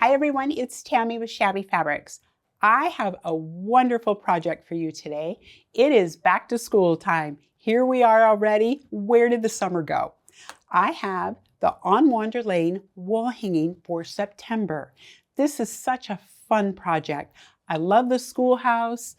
Hi everyone, it's Tammy with Shabby Fabrics. I have a wonderful project for you today. It is back to school time. Here we are already. Where did the summer go? I have the On Wander Lane wall hanging for September. This is such a fun project. I love the schoolhouse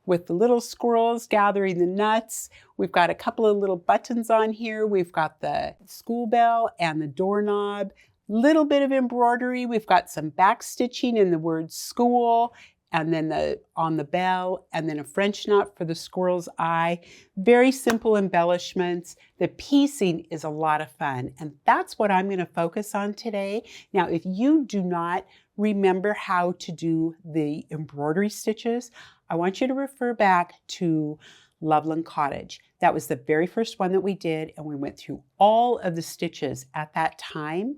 with the little squirrels gathering the nuts. We've got a couple of little buttons on here. We've got the school bell and the doorknob. Little bit of embroidery. We've got some back stitching in the word school, and then on the bell, and then a French knot for the squirrel's eye. Very simple embellishments. The piecing is a lot of fun, and that's what I'm going to focus on today. Now, if you do not remember how to do the embroidery stitches, I want you to refer back to Loveland Cottage. That was the very first one that we did, and we went through all of the stitches at that time.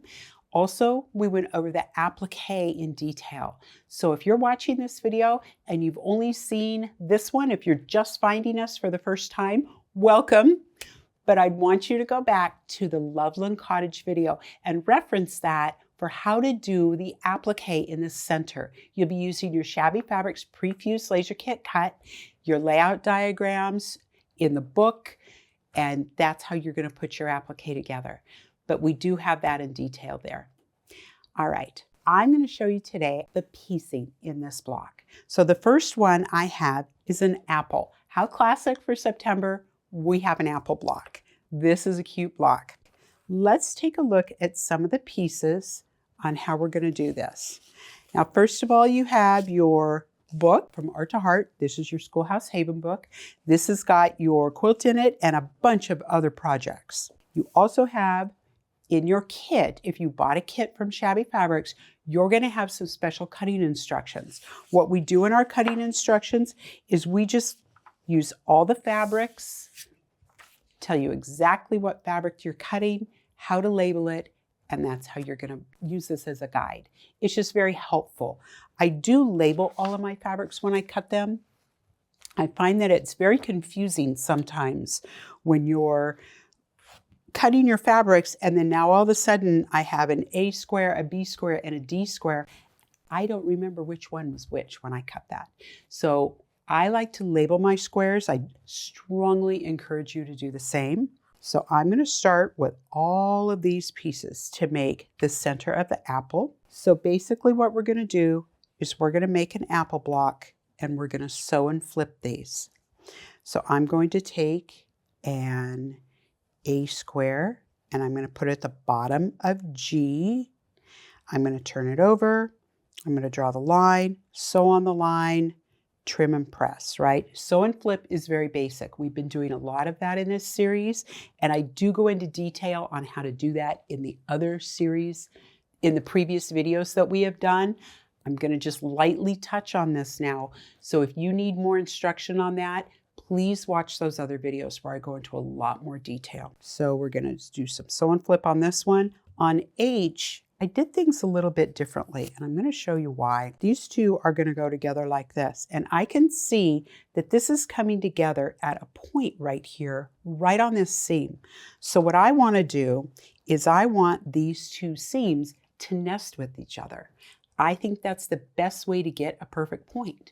Also, we went over the applique in detail. So if you're watching this video and you've only seen this one, if you're just finding us for the first time, welcome. But I'd want you to go back to the Loveland Cottage video and reference that for how to do the applique in the center. You'll be using your Shabby Fabrics pre-fused laser kit cut, your layout diagrams in the book, and that's how you're going to put your applique together. But we do have that in detail there. All right, I'm going to show you today the piecing in this block. So the first one I have is an apple. How classic for September, we have an apple block. This is a cute block. Let's take a look at some of the pieces on how we're going to do this. Now, first of all, you have your book from Art to Heart. This is your Schoolhouse Haven book. This has got your quilt in it and a bunch of other projects. You also have in your kit, if you bought a kit from Shabby Fabrics, you're going to have some special cutting instructions. What we do in our cutting instructions is we just use all the fabrics, tell you exactly what fabric you're cutting, how to label it, and that's how you're going to use this as a guide. It's just very helpful. I do label all of my fabrics when I cut them. I find that it's very confusing sometimes when you're cutting your fabrics and then now all of a sudden I have an A square, a B square, and a D square. I don't remember which one was which when I cut that. So I like to label my squares. I strongly encourage you to do the same. So I'm going to start with all of these pieces to make the center of the apple. So basically what we're going to do is we're going to make an apple block and we're going to sew and flip these. So I'm going to take an A square and I'm going to put it at the bottom of G. I'm going to turn it over. I'm going to draw the line, sew on the line, trim and press, right? Sew and flip is very basic. We've been doing a lot of that in this series, and I do go into detail on how to do that in the other series, in the previous videos that we have done. I'm going to just lightly touch on this now. So if you need more instruction on that, please watch those other videos where I go into a lot more detail. So we're going to do some sew and flip on this one. On H, I did things a little bit differently, and I'm going to show you why. These two are going to go together like this, and I can see that this is coming together at a point right here, right on this seam. So what I want to do is I want these two seams to nest with each other. I think that's the best way to get a perfect point.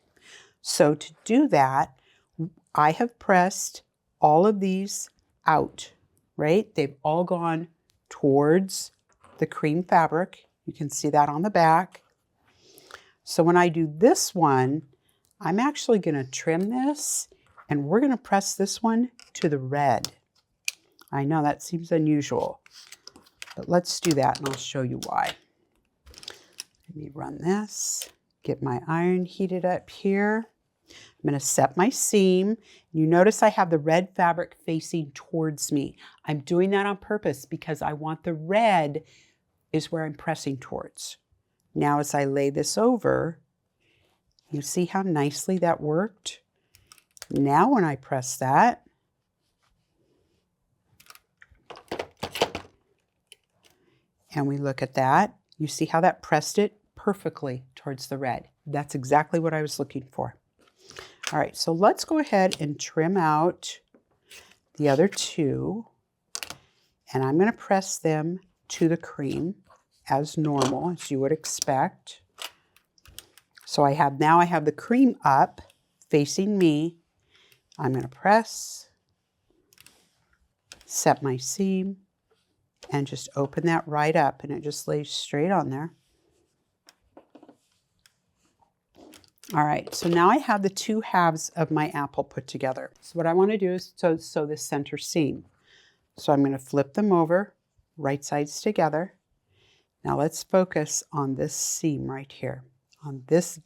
So to do that, I have pressed all of these out, right? They've all gone towards the cream fabric. You can see that on the back. So when I do this one, I'm actually going to trim this and we're going to press this one to the red. I know that seems unusual, but let's do that and I'll show you why. Let me run this, get my iron heated up here. I'm going to set my seam. You notice I have the red fabric facing towards me. I'm doing that on purpose because I want the red is where I'm pressing towards. Now as I lay this over, you see how nicely that worked? Now when I press that, and we look at that, you see how that pressed it perfectly towards the red. That's exactly what I was looking for. All right, so let's go ahead and trim out the other two, and I'm going to press them to the cream as normal, as you would expect. So now I have the cream up facing me. I'm going to press, set my seam, and just open that right up, and it just lays straight on there. All right, so now I have the two halves of my apple put together. So what I want to do is sew the center seam. So I'm going to flip them over, right sides together. Now let's focus on this seam right here, on this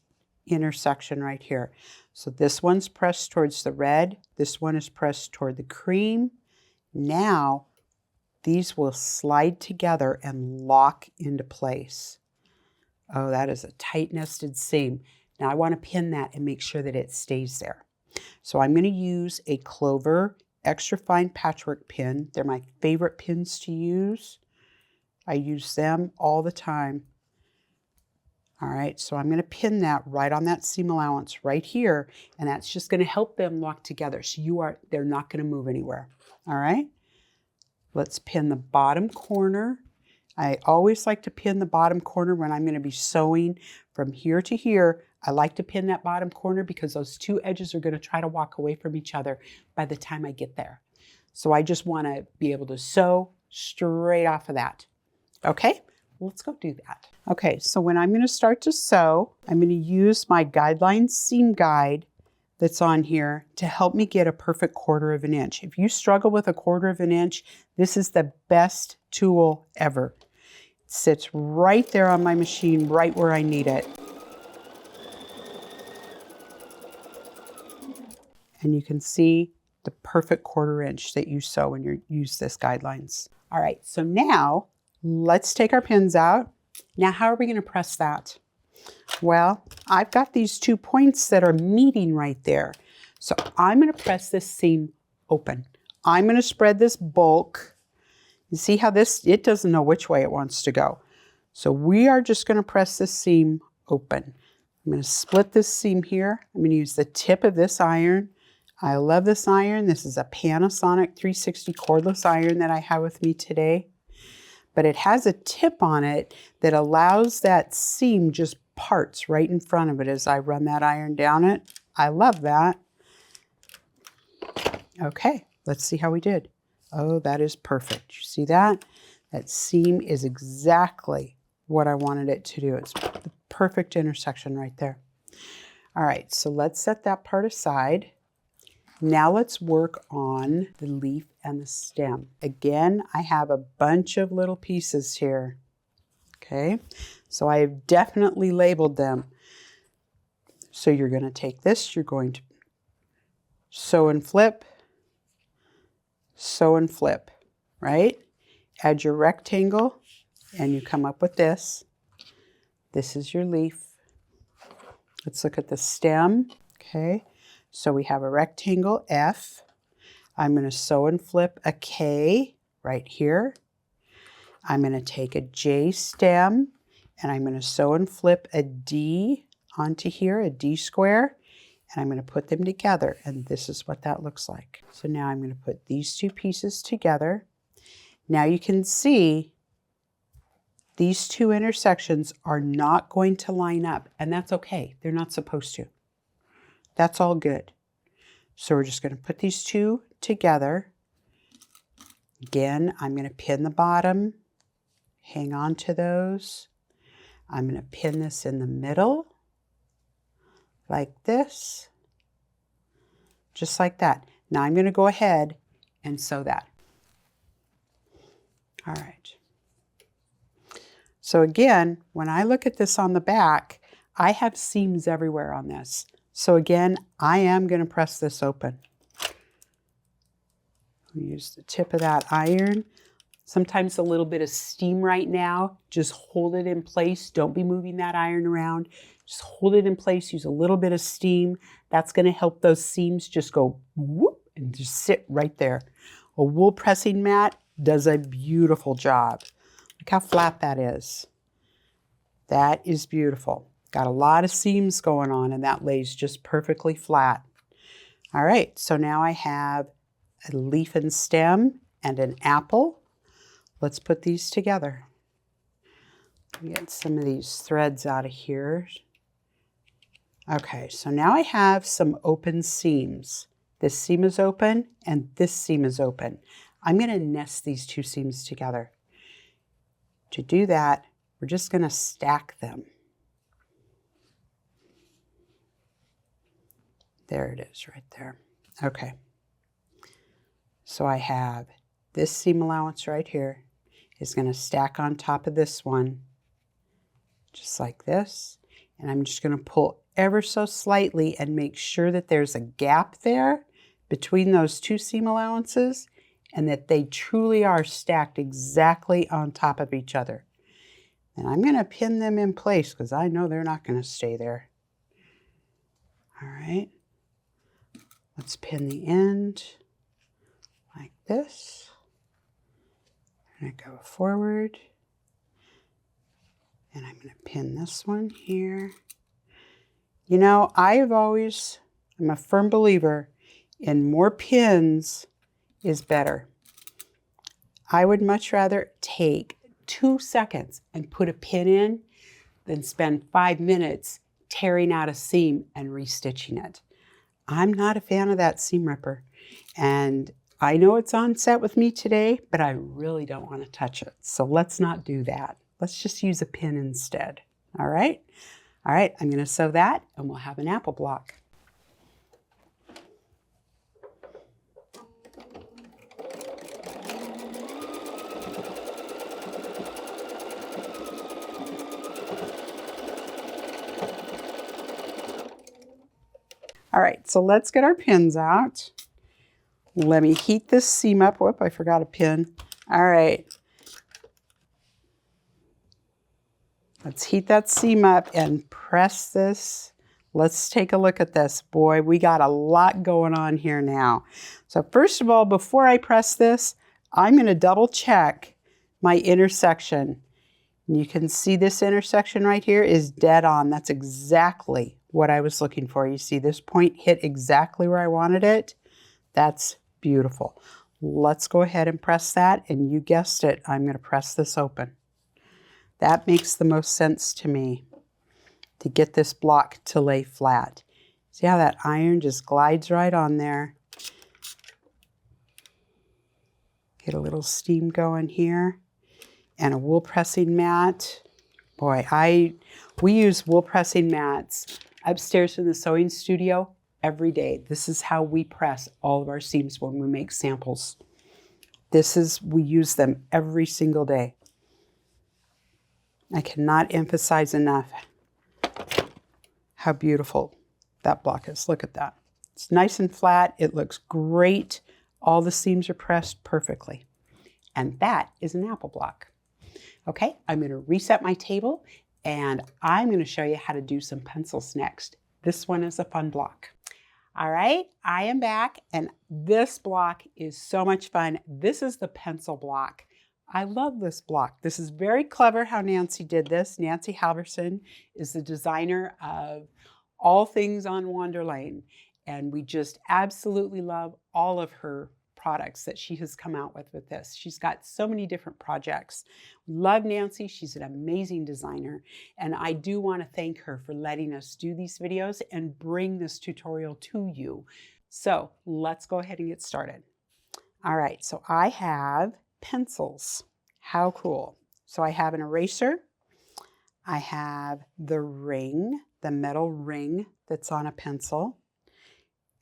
intersection right here. So this one's pressed towards the red, this one is pressed toward the cream. Now these will slide together and lock into place. Oh, that is a tight nested seam. Now I want to pin that and make sure that it stays there. So I'm going to use a Clover extra fine patchwork pin. They're my favorite pins to use. I use them all the time. All right, so I'm going to pin that right on that seam allowance right here, and that's just going to help them lock together. So they're not going to move anywhere. All right, let's pin the bottom corner. I always like to pin the bottom corner when I'm going to be sewing from here to here. I like to pin that bottom corner because those two edges are going to try to walk away from each other by the time I get there. So I just want to be able to sew straight off of that. Okay, let's go do that. Okay, so when I'm going to start to sew, I'm going to use my guideline seam guide that's on here to help me get a perfect 1/4 of an inch. If you struggle with a 1/4 of an inch, this is the best tool ever. It sits right there on my machine, right where I need it. And you can see the perfect 1/4 inch that you sew when you use this guidelines. All right, so now let's take our pins out. Now, how are we going to press that? Well, I've got these 2 points that are meeting right there. So I'm going to press this seam open. I'm going to spread this bulk. You see how it doesn't know which way it wants to go. So we are just going to press this seam open. I'm going to split this seam here. I'm going to use the tip of this iron. I love this iron. This is a Panasonic 360 cordless iron that I have with me today. But it has a tip on it that allows that seam just parts right in front of it as I run that iron down it. I love that. Okay, let's see how we did. Oh, that is perfect. You see that? That seam is exactly what I wanted it to do. It's the perfect intersection right there. All right, so let's set that part aside. Now let's work on the leaf and the stem. Again, I have a bunch of little pieces here. Okay, so I have definitely labeled them. So you're going to take this, you're going to sew and flip, right? Add your rectangle, and you come up with this. This is your leaf. Let's look at the stem. Okay, so we have a rectangle F. I'm going to sew and flip a K right here. I'm going to take a J stem, and I'm going to sew and flip a D onto here, a D square, and I'm going to put them together, and this is what that looks like. So now I'm going to put these 2 pieces together. Now you can see these 2 intersections are not going to line up, and that's okay. They're not supposed to. That's all good. So we're just going to put these 2 together. Again, I'm going to pin the bottom, hang on to those. I'm going to pin this in the middle, like this, just like that. Now I'm going to go ahead and sew that. All right. So again, when I look at this on the back, I have seams everywhere on this. So again, I am going to press this open. Use the tip of that iron. Sometimes a little bit of steam right now. Just hold it in place. Don't be moving that iron around. Just hold it in place. Use a little bit of steam. That's going to help those seams just go whoop and just sit right there. A wool pressing mat does a beautiful job. Look how flat that is. That is beautiful. Got a lot of seams going on, and that lays just perfectly flat. All right, so now I have a leaf and stem and an apple. Let's put these together. Get some of these threads out of here. Okay, so now I have some open seams. This seam is open and this seam is open. I'm going to nest these two seams together. To do that, we're just going to stack them. There it is right there. Okay. So I have this seam allowance right here is going to stack on top of this one, just like this. And I'm just going to pull ever so slightly and make sure that there's a gap there between those two seam allowances and that they truly are stacked exactly on top of each other. And I'm going to pin them in place because I know they're not going to stay there. All right. Let's pin the end like this. I'm going to go forward. And I'm going to pin this one here. You know, I'm a firm believer in more pins is better. I would much rather take 2 seconds and put a pin in than spend 5 minutes tearing out a seam and restitching it. I'm not a fan of that seam ripper. And I know it's on set with me today, but I really don't want to touch it. So let's not do that. Let's just use a pin instead. All right? All right, I'm going to sew that and we'll have an apple block. All right, so let's get our pins out. Let me heat this seam up. Whoop, I forgot a pin. All right. Let's heat that seam up and press this. Let's take a look at this. Boy, we got a lot going on here now. So first of all, before I press this, I'm going to double check my intersection. You can see this intersection right here is dead on. That's exactly what I was looking for. You see this point hit exactly where I wanted it. That's beautiful. Let's go ahead and press that. And you guessed it, I'm going to press this open. That makes the most sense to me to get this block to lay flat. See how that iron just glides right on there. Get a little steam going here. And a wool pressing mat. Boy, we use wool pressing mats upstairs in the sewing studio every day. This is how we press all of our seams when we make samples. We use them every single day. I cannot emphasize enough how beautiful that block is. Look at that. It's nice and flat. It looks great. All the seams are pressed perfectly. And that is an apple block. Okay, I'm going to reset my table and I'm going to show you how to do some pencils next. This one is a fun block. All right, I am back and this block is so much fun. This is the pencil block. I love this block. This is very clever how Nancy did this. Nancy Halverson is the designer of all things on Wander Lane, and we just absolutely love all of her products that she has come out with this. She's got so many different projects. Love Nancy. She's an amazing designer, and I do want to thank her for letting us do these videos and bring this tutorial to you. So let's go ahead and get started. All right, so I have pencils. How cool. So I have an eraser. I have the ring, the metal ring that's on a pencil,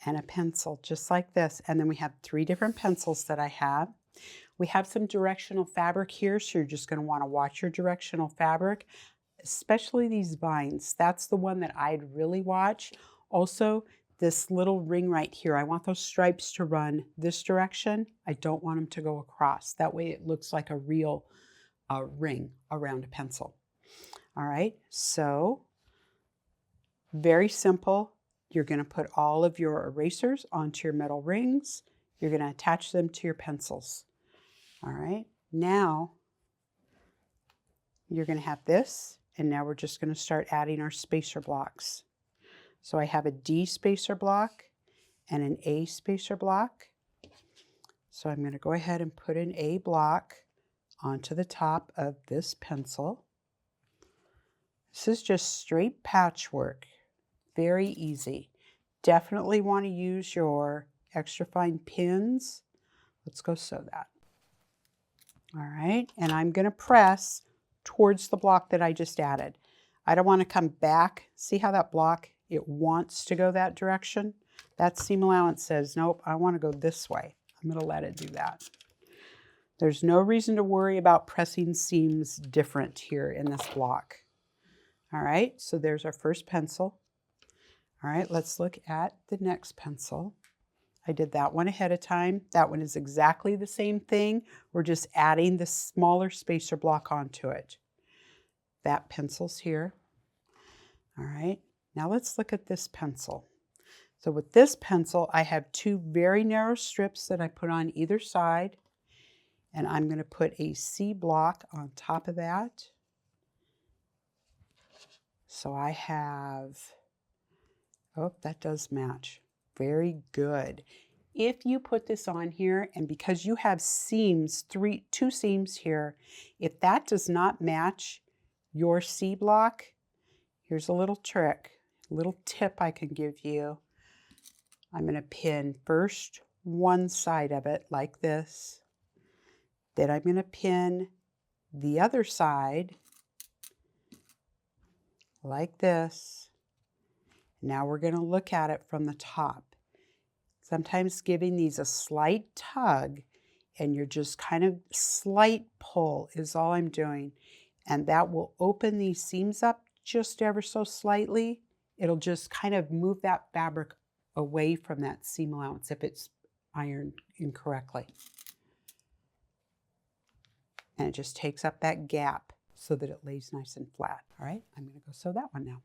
and a pencil just like this. And then we have 3 different pencils that I have. We have some directional fabric here, so you're just going to want to watch your directional fabric, especially these vines. That's the one that I'd really watch. Also, this little ring right here, I want those stripes to run this direction. I don't want them to go across. That way it looks like a real ring around a pencil. All right, so very simple. You're going to put all of your erasers onto your metal rings. You're going to attach them to your pencils. All right, now you're going to have this, and now we're just going to start adding our spacer blocks. So I have a D spacer block and an A spacer block. So I'm going to go ahead and put an A block onto the top of this pencil. This is just straight patchwork. very easy. Definitely want to use your extra fine pins. Let's go sew that. All right, and I'm going to press towards the block that I just added. I don't want to come back. See how that block, it wants to go that direction? That seam allowance says, nope, I want to go this way. I'm going to let it do that. There's no reason to worry about pressing seams different here in this block. All right, so there's our first pencil. All right, let's look at the next pencil. I did that one ahead of time. That one is exactly the same thing. We're just adding the smaller spacer block onto it. That pencil's here. All right, now let's look at this pencil. So with this pencil, I have two very narrow strips that I put on either side, and I'm going to put a C block on top of that. So I have, oh, that does match. Very good. If you put this on here, and because you have seams, two seams here, if that does not match your C block, here's a little trick, a little tip I can give you. I'm going to pin first one side of it like this. Then I'm going to pin the other side like this. Now we're going to look at it from the top. Sometimes giving these a slight tug, and you're just kind of slight pull is all I'm doing. And that will open these seams up just ever so slightly. It'll just kind of move that fabric away from that seam allowance if it's ironed incorrectly. And it just takes up that gap so that it lays nice and flat. All right, I'm going to go sew that one now.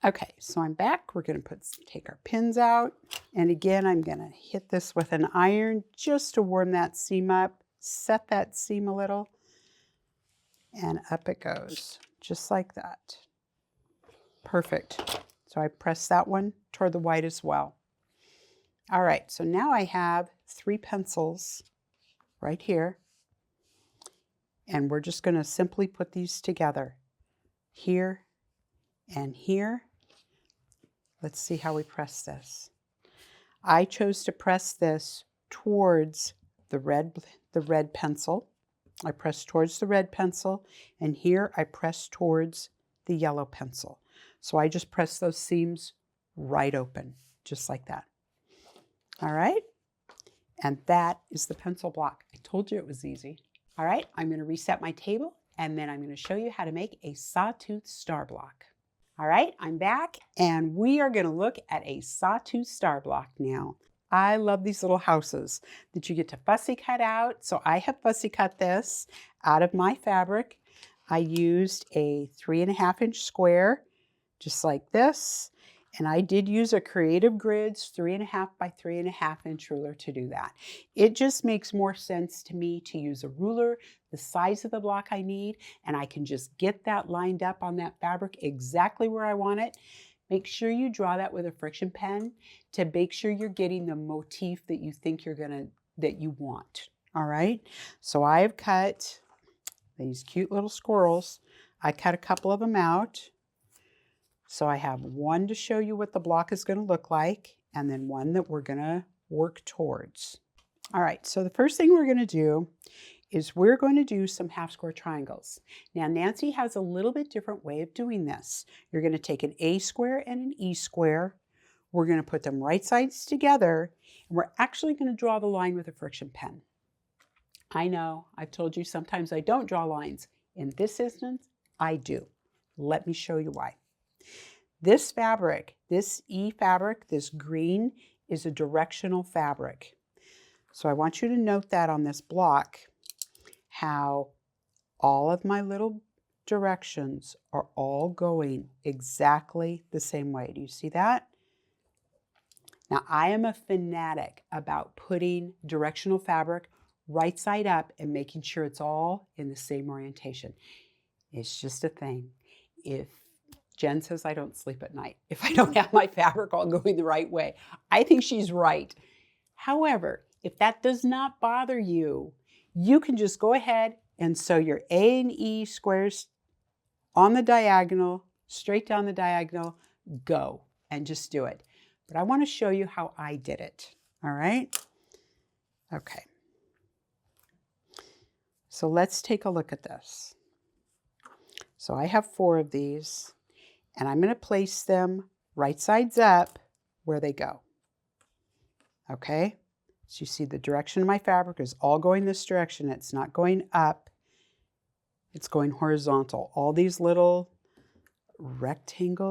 Okay, so I'm back. We're going to take our pins out. And again, I'm going to hit this with an iron just to warm that seam up, set that seam a little, and up it goes, just like that. Perfect. So I press that one toward the white as well. All right, so now I have 3 pencils right here. And we're just going to simply put these together here and here. Let's see how we press this. I chose to press this towards the red pencil. I press towards the red pencil, and here I press towards the yellow pencil. So I just press those seams right open, just like that. All right, and that is the pencil block. I told you it was easy. All right, I'm going to reset my table, and then I'm going to show you how to make a sawtooth star block. All right, I'm back, and we are going to look at a sawtooth star block now. I love these little houses that you get to fussy cut out. So I have fussy cut this out of my fabric. I used a 3.5 inch square, just like this. And I did use a Creative Grids 3.5 by 3.5 inch ruler to do that. It just makes more sense to me to use a ruler the size of the block I need, and I can just get that lined up on that fabric exactly where I want it. Make sure you draw that with a friction pen to make sure you're getting the motif that you think that you want. All right, so I have cut these cute little squirrels. I cut a couple of them out. So I have one to show you what the block is going to look like, and then one that we're going to work towards. All right, so the first thing we're going to do is we're going to do some half square triangles. Now Nancy has a little bit different way of doing this. You're going to take an A square and an E square. We're going to put them right sides together, and we're actually going to draw the line with a friction pen. I know, I've told you sometimes I don't draw lines. In this instance, I do. Let me show you why. This fabric, this E fabric, this green, is a directional fabric. So I want you to note that on this block, how all of my little directions are all going exactly the same way. Do you see that? Now I am a fanatic about putting directional fabric right side up and making sure it's all in the same orientation. It's just a thing. If Jen says I don't sleep at night if I don't have my fabric all going the right way. I think she's right. However, if that does not bother you, you can just go ahead and sew your A and E squares on the diagonal, straight down the diagonal, go. and just do it. But I want to show you how I did it. All right? Okay. So let's take a look at this. So I have 4 of these, and I'm going to place them right sides up where they go. Okay? So you see the direction of my fabric is all going this direction. It's not going up. It's going horizontal. All these little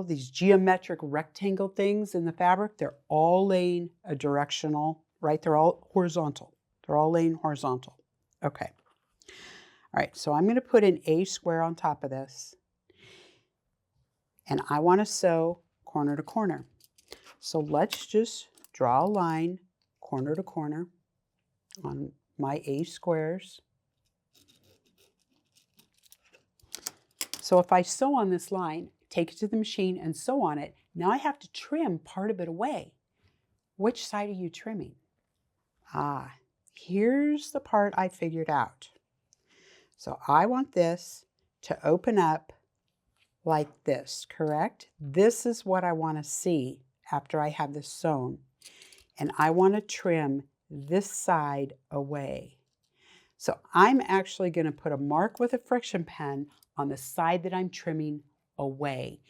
these geometric rectangle things in the fabric, they're all laying a directional, right? They're all horizontal. They're all laying horizontal. Okay. All right, so I'm going to put an A square on top of this. And I want to sew corner to corner. So let's just draw a line corner to corner on my A squares. So if I sew on this line, take it to the machine and sew on it, now I have to trim part of it away. Which side are you trimming? Here's the part I figured out. So I want this to open up like this, correct? This is what I want to see after I have this sewn. And I want to trim this side away. So I'm actually going to put a mark with a friction pen on the side that I'm trimming away.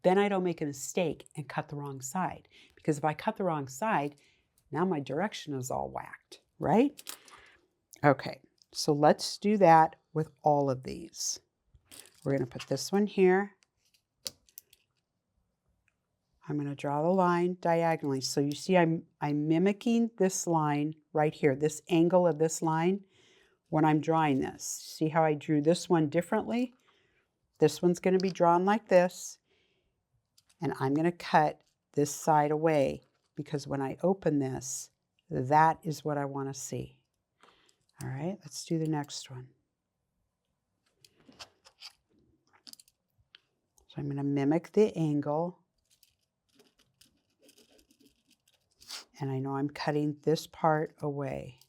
Then I don't make a mistake and cut the wrong side. Because if I cut the wrong side, now my direction is all whacked, right? Okay, so let's do that with all of these. We're going to put this one here. I'm going to draw the line diagonally. So you see I'm mimicking this line right here, this angle of this line when I'm drawing this. See how I drew this one differently? This one's going to be drawn like this, and I'm going to cut this side away because when I open this, that is what I want to see. All right, let's do the next one. So I'm going to mimic the angle. And I know I'm cutting this part away.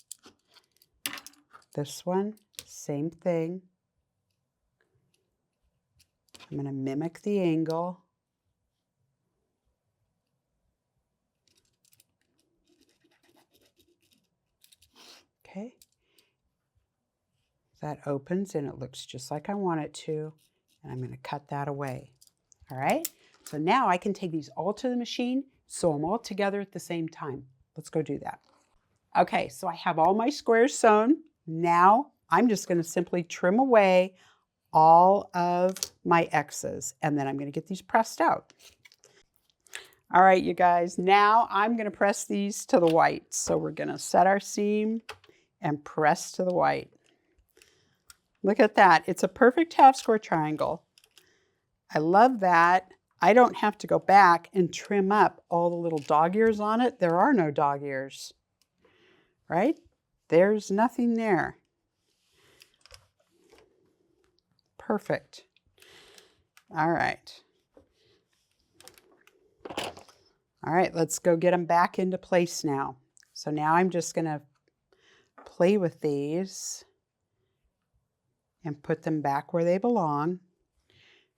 This one, same thing. I'm going to mimic the angle. Okay. That opens and it looks just like I want it to. And I'm going to cut that away. All right. So now I can take these all to the machine, sew them all together at the same time. Let's go do that. Okay, so I have all my squares sewn. Now I'm just going to simply trim away all of my X's, and then I'm going to get these pressed out. All right, you guys, now I'm going to press these to the white. So we're going to set our seam and press to the white. Look at that. It's a perfect half square triangle. I love that. I don't have to go back and trim up all the little dog ears on it. There are no dog ears, right? There's nothing there. Perfect. All right. All right, let's go get them back into place now. So now I'm just going to play with these and put them back where they belong.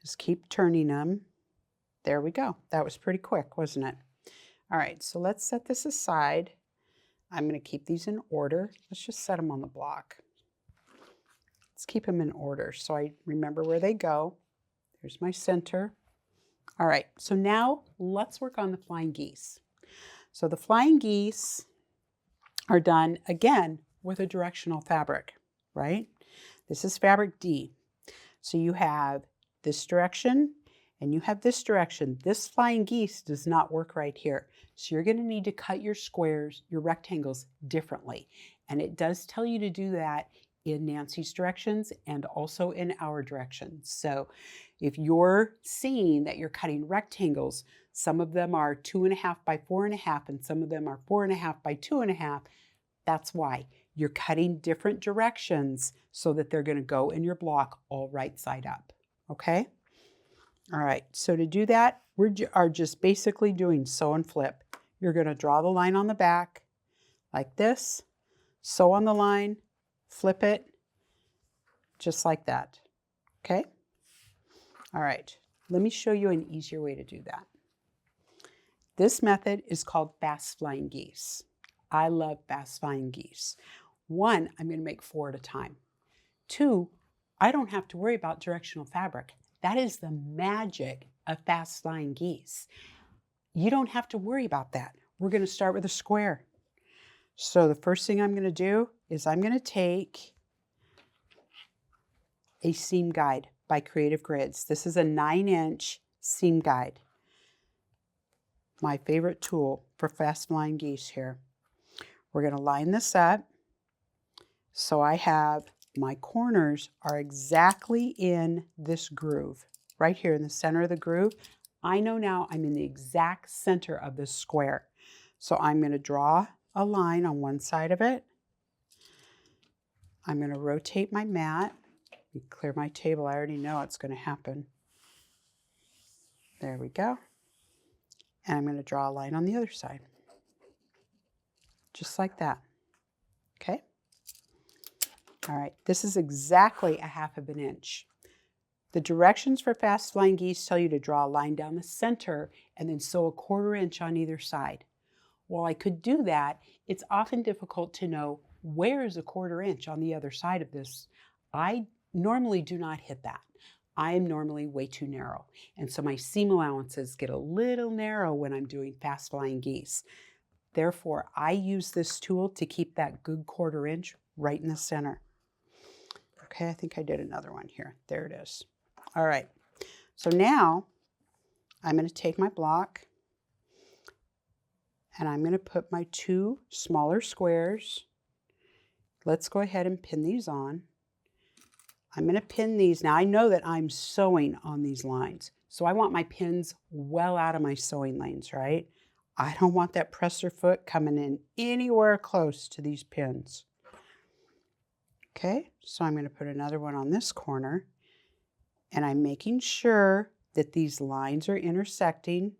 Just keep turning them. There we go. That was pretty quick, wasn't it? All right, so let's set this aside. I'm going to keep these in order. Let's just set them on the block. Let's keep them in order so I remember where they go. There's my center. All right, so now let's work on the flying geese. So the flying geese are done again with a directional fabric, right? This is fabric D. So you have this direction and you have this direction. This flying geese does not work right here. So you're going to need to cut your squares, your rectangles differently. And it does tell you to do that in Nancy's directions and also in our directions. So if you're seeing that you're cutting rectangles, some of them are 2.5 by 4.5 and some of them are 4.5 by 2.5, that's why. You're cutting different directions so that they're going to go in your block all right side up, okay? All right, so to do that, we are just basically doing sew and flip. You're going to draw the line on the back like this, sew on the line, flip it, just like that, okay? All right, let me show you an easier way to do that. This method is called fast flying geese. I love fast flying geese. 1, I'm going to make 4 at a time. 2, I don't have to worry about directional fabric. That is the magic of fast flying geese. You don't have to worry about that. We're going to start with a square. So the first thing I'm going to do is I'm going to take a seam guide by Creative Grids. This is a 9-inch seam guide. My favorite tool for fast flying geese here. We're going to line this up so I have my corners are exactly in this groove, right here in the center of the groove. I know now I'm in the exact center of this square. So I'm going to draw a line on one side of it. I'm going to rotate my mat. Let me clear my table. I already know it's going to happen. There we go. And I'm going to draw a line on the other side. Just like that. Okay? All right, this is exactly a 1/2 inch. The directions for fast flying geese tell you to draw a line down the center and then sew a 1/4 inch on either side. While I could do that, it's often difficult to know where is a 1/4 inch on the other side of this. I normally do not hit that. I am normally way too narrow. And so my seam allowances get a little narrow when I'm doing fast flying geese. Therefore, I use this tool to keep that good 1/4 inch right in the center. Okay, I think I did another one here. There it is. All right, so now I'm going to take my block and I'm going to put my 2 smaller squares. Let's go ahead and pin these on. I'm going to pin these. Now I know that I'm sewing on these lines, so I want my pins well out of my sewing lanes, right? I don't want that presser foot coming in anywhere close to these pins. Okay, so I'm going to put another one on this corner, and I'm making sure that these lines are intersecting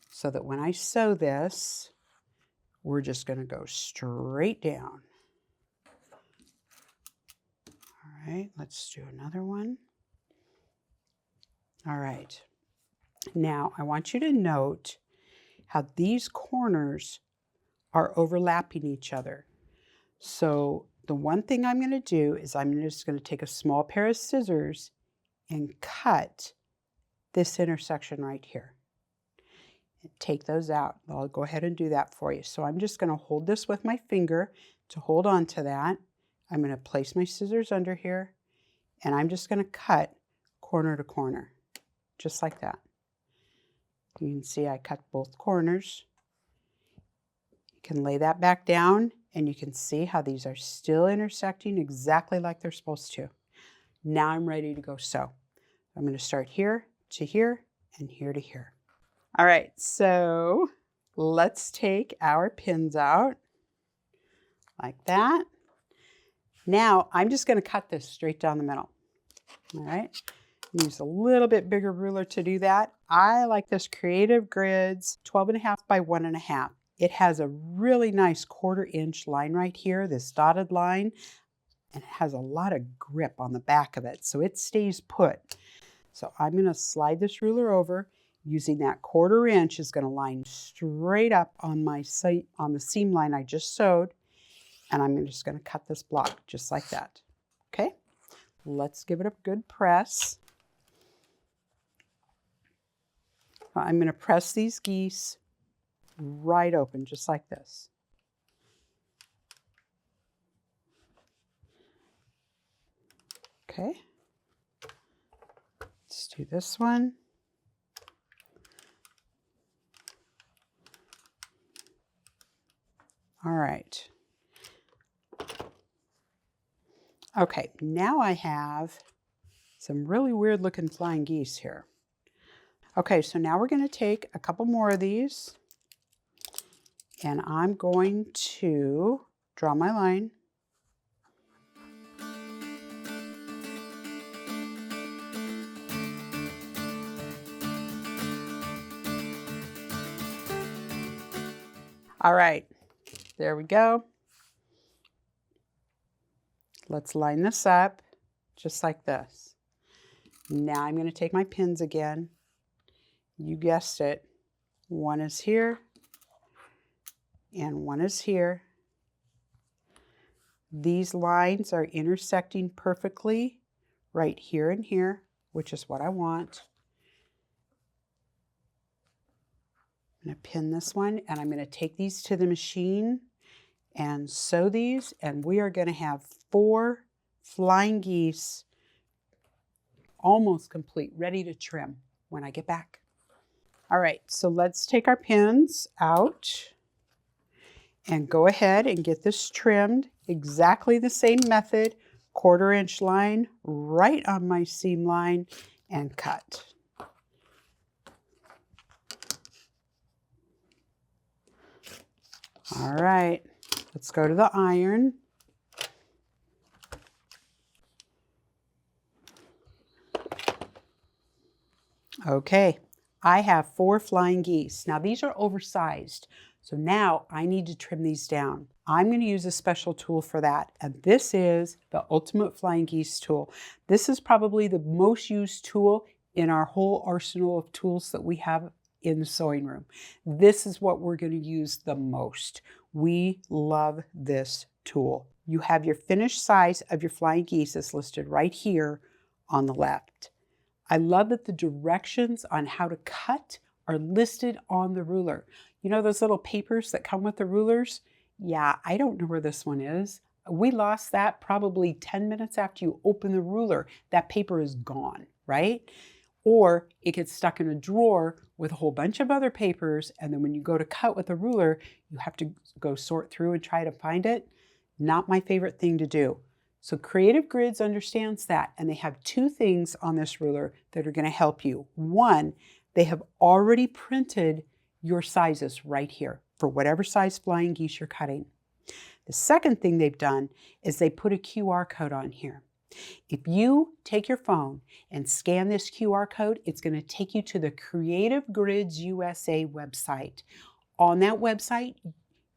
so that when I sew this, we're just going to go straight down. All right, let's do another one. All right, now I want you to note how these corners are overlapping each other. So the one thing I'm going to do is I'm just going to take a small pair of scissors and cut this intersection right here. And take those out. I'll go ahead and do that for you. So I'm just going to hold this with my finger to hold on to that. I'm going to place my scissors under here, and I'm just going to cut corner to corner, just like that. You can see I cut both corners. You can lay that back down, and you can see how these are still intersecting exactly like they're supposed to. Now I'm ready to go sew. I'm going to start here to here and here to here. All right, so let's take our pins out like that. Now I'm just going to cut this straight down the middle. All right, use a little bit bigger ruler to do that. I like this Creative Grids 12.5 by 1.5. It has a really nice 1/4 inch line right here, this dotted line, and it has a lot of grip on the back of it, so it stays put. So I'm going to slide this ruler over. Using that 1/4 inch is going to line straight up on the seam line I just sewed, and I'm just going to cut this block just like that. Okay, let's give it a good press. I'm going to press these geese right open, just like this. Okay, let's do this one. All right. Okay, now I have some really weird looking flying geese here. Okay, so now we're going to take a couple more of these, and I'm going to draw my line. All right, there we go. Let's line this up just like this. Now I'm going to take my pins again. You guessed it. One is here, and one is here. These lines are intersecting perfectly right here and here, which is what I want. I'm going to pin this one, and I'm going to take these to the machine and sew these, and we are going to have 4 flying geese almost complete, ready to trim when I get back. All right, so let's take our pins out and go ahead and get this trimmed. Exactly the same method, 1/4 inch line right on my seam line and cut. All right, let's go to the iron. Okay, I have 4 flying geese. Now these are oversized, so now I need to trim these down. I'm going to use a special tool for that, and this is the Ultimate Flying Geese tool. This is probably the most used tool in our whole arsenal of tools that we have in the sewing room. This is what we're going to use the most. We love this tool. You have your finished size of your flying geese is listed right here on the left. I love that the directions on how to cut are listed on the ruler. You know those little papers that come with the rulers? Yeah, I don't know where this one is. We lost that probably 10 minutes after you open the ruler. That paper is gone, right? Or it gets stuck in a drawer with a whole bunch of other papers, and then when you go to cut with a ruler, you have to go sort through and try to find it. Not my favorite thing to do. So Creative Grids understands that, and they have 2 things on this ruler that are going to help you. One, they have already printed your sizes right here for whatever size flying geese you're cutting. The second thing they've done is they put a QR code on here. If you take your phone and scan this QR code, it's going to take you to the Creative Grids USA website. On that website,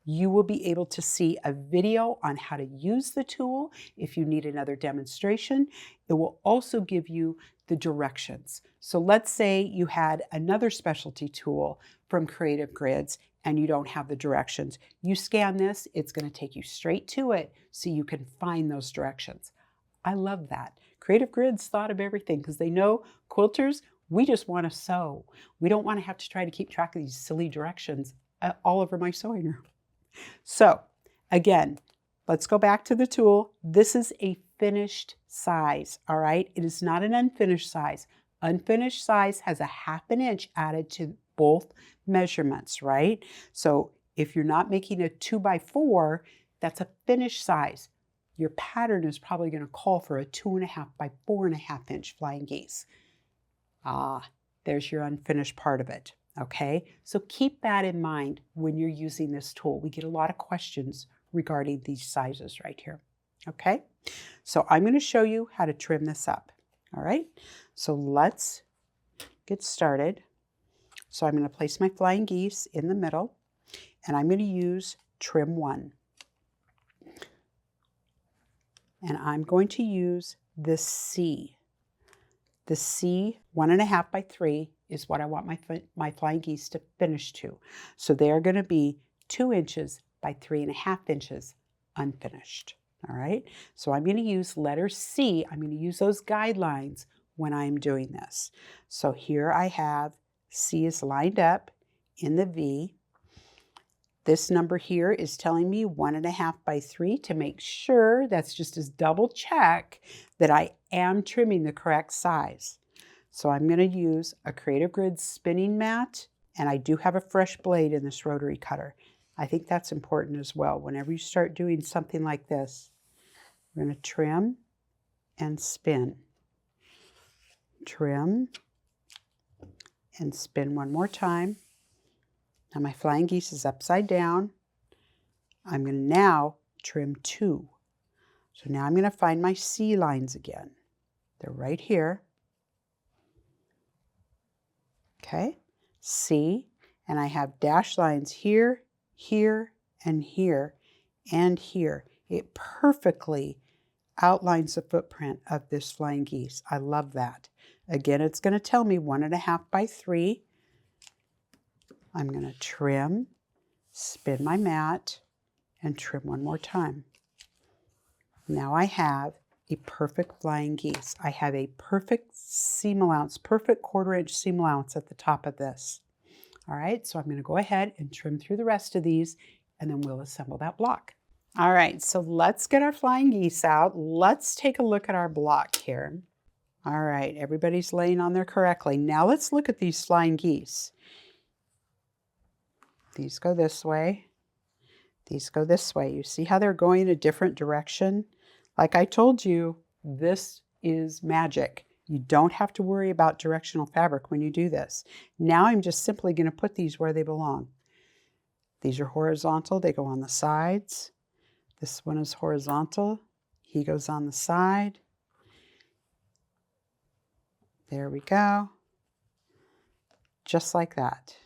you will be able to see a video on how to use the tool if you need another demonstration. It will also give you the directions. So let's say you had another specialty tool from Creative Grids and you don't have the directions. You scan this, it's going to take you straight to it so you can find those directions. I love that. Creative Grids thought of everything because they know quilters, we just want to sew. We don't want to have to try to keep track of these silly directions all over my sewing room. So again, let's go back to the tool. This is a finished size, all right? It is not an unfinished size. Unfinished size has a 1/2 inch added to both measurements, right? So if you're not making a 2x4, that's a finished size. Your pattern is probably going to call for a 2.5 by 4.5 inch flying geese. There's your unfinished part of it. Okay, so keep that in mind when you're using this tool. We get a lot of questions regarding these sizes right here. Okay, so I'm going to show you how to trim this up. All right, so let's get started. So I'm going to place my flying geese in the middle, and I'm going to use trim 1. And I'm going to use the C. The C 1.5 by 3 is what I want my flying geese to finish to. So they are going to be 2 inches by 3.5 inches unfinished. All right, so I'm going to use letter C. I'm going to use those guidelines when I'm doing this. So here I have C is lined up in the V. This number here is telling me 1.5 by 3 to make sure, that's just as double check that I am trimming the correct size. So I'm going to use a Creative Grids spinning mat, and I do have a fresh blade in this rotary cutter. I think that's important as well. Whenever you start doing something like this, we're going to trim and spin. Trim and spin one more time. Now my flying geese is upside down. I'm going to now trim 2. So now I'm going to find my C lines again. They're right here. Okay, C, and I have dash lines here, here, and here, and here. It perfectly outlines the footprint of this flying geese. I love that. Again, it's going to tell me 1.5 by 3. I'm going to trim, spin my mat, and trim one more time. Now I have a perfect flying geese. I have a perfect seam allowance, perfect 1/4 inch seam allowance at the top of this. All right, so I'm going to go ahead and trim through the rest of these, and then we'll assemble that block. All right, so let's get our flying geese out. Let's take a look at our block here. All right, everybody's laying on there correctly. Now let's look at these flying geese. These go this way. These go this way. You see how they're going in a different direction? Like I told you, this is magic. You don't have to worry about directional fabric when you do this. Now I'm just simply going to put these where they belong. These are horizontal. They go on the sides. This one is horizontal. He goes on the side. There we go. Just like that.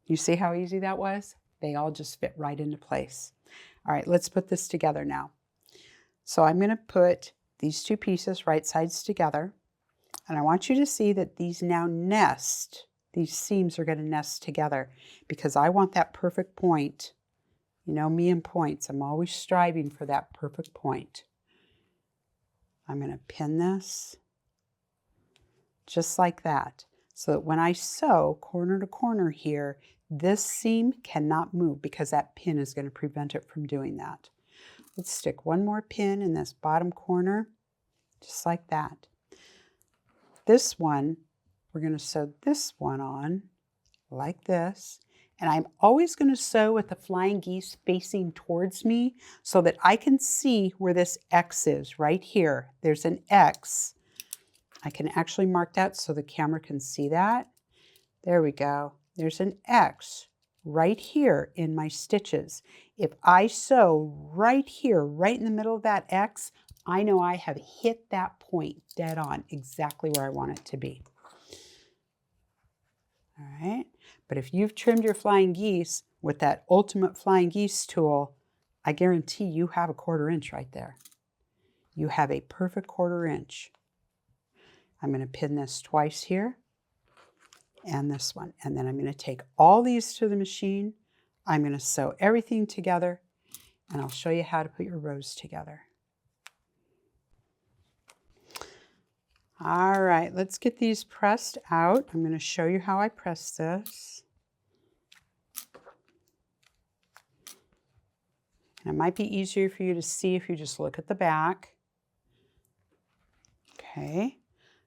You see how easy that was? They all just fit right into place. All right, let's put this together now. So I'm going to put these two pieces right sides together. And I want you to see that these now nest. These seams are going to nest together because I want that perfect point. You know me and points. I'm always striving for that perfect point. I'm going to pin this just like that, so that when I sew corner to corner here, this seam cannot move because that pin is going to prevent it from doing that. Let's stick one more pin in this bottom corner, just like that. This one, we're going to sew this one on like this. And I'm always going to sew with the flying geese facing towards me so that I can see where this X is right here. There's an X. I can actually mark that so the camera can see that. There we go. There's an X right here in my stitches. If I sew right here, right in the middle of that X, I know I have hit that point dead on, exactly where I want it to be. All right, but if you've trimmed your flying geese with that ultimate flying geese tool, I guarantee you have a 1/4 inch right there. You have a perfect 1/4 inch. I'm going to pin this twice here and this one, and then I'm going to take all these to the machine. I'm going to sew everything together, and I'll show you how to put your rows together. All right, let's get these pressed out. I'm going to show you how I press this. And it might be easier for you to see if you just look at the back. Okay,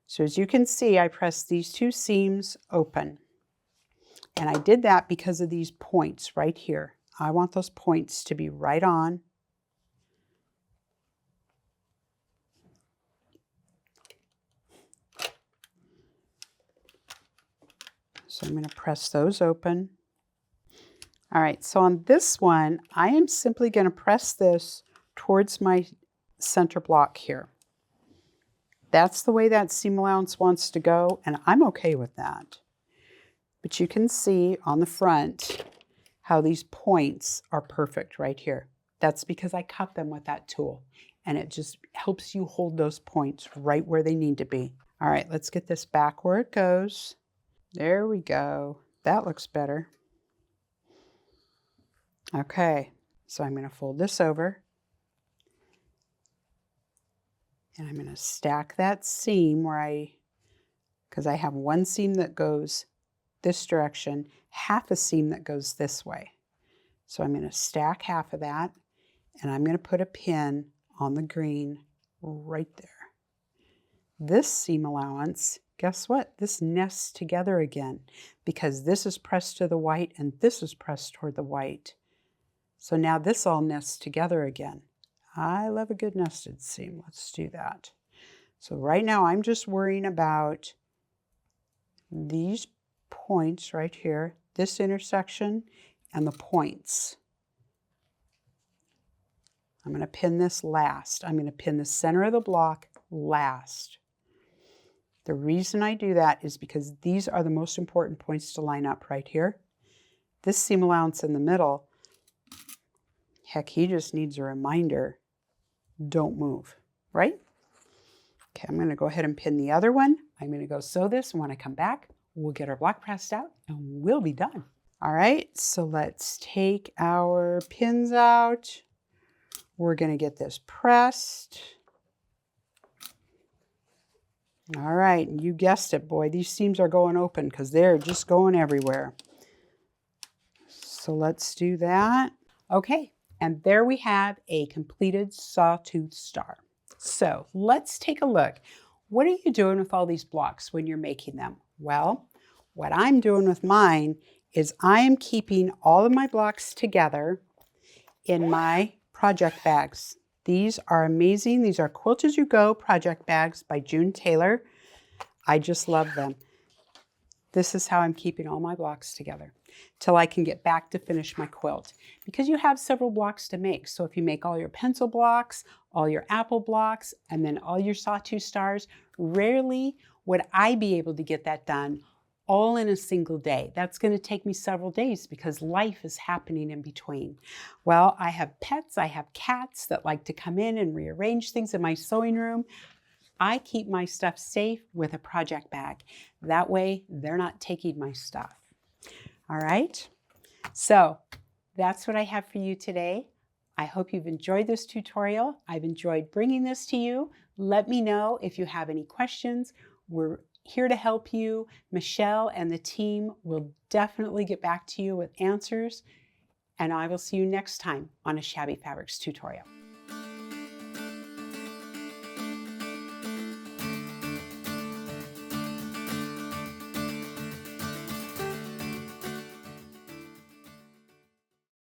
so as you can see, I pressed these two seams open. And I did that because of these points right here. I want those points to be right on. So I'm going to press those open. All right, so on this one, I am simply going to press this towards my center block here. That's the way that seam allowance wants to go, and I'm okay with that. But you can see on the front how these points are perfect right here. That's because I cut them with that tool, and it just helps you hold those points right where they need to be. All right, let's get this back where it goes. There we go. That looks better. Okay, so I'm going to fold this over. And I'm going to stack that seam where because I have one seam that goes this direction, half a seam that goes this way. So I'm going to stack half of that, and I'm going to put a pin on the green right there. This seam allowance, guess what? This nests together again because this is pressed to the white and this is pressed toward the white. So now this all nests together again. I love a good nested seam. Let's do that. So right now I'm just worrying about these points right here, this intersection, and the points. I'm going to pin this last. I'm going to pin the center of the block last. The reason I do that is because these are the most important points to line up right here. This seam allowance in the middle, heck, he just needs a reminder, don't move, right? Okay, I'm going to go ahead and pin the other one. I'm going to go sew this, and when I come back, we'll get our block pressed out, and we'll be done. All right, so let's take our pins out. We're going to get this pressed. All right, and you guessed it, boy. These seams are going open because they're just going everywhere. So let's do that. Okay, and there we have a completed sawtooth star. So let's take a look. What are you doing with all these blocks when you're making them? Well, what I'm doing with mine is I am keeping all of my blocks together in my project bags. These are amazing. These are Quilt As You Go project bags by June Taylor. I just love them. This is how I'm keeping all my blocks together till I can get back to finish my quilt, because you have several blocks to make. So if you make all your pencil blocks, all your apple blocks, and then all your sawtooth stars, rarely would I be able to get that done all in a single day. That's going to take me several days because life is happening in between. Well, I have pets, I have cats that like to come in and rearrange things in my sewing room. I keep my stuff safe with a project bag. That way, they're not taking my stuff. All right, so that's what I have for you today. I hope you've enjoyed this tutorial. I've enjoyed bringing this to you. Let me know if you have any questions. We're here to help you. Michelle and the team will definitely get back to you with answers. And I will see you next time on a Shabby Fabrics tutorial.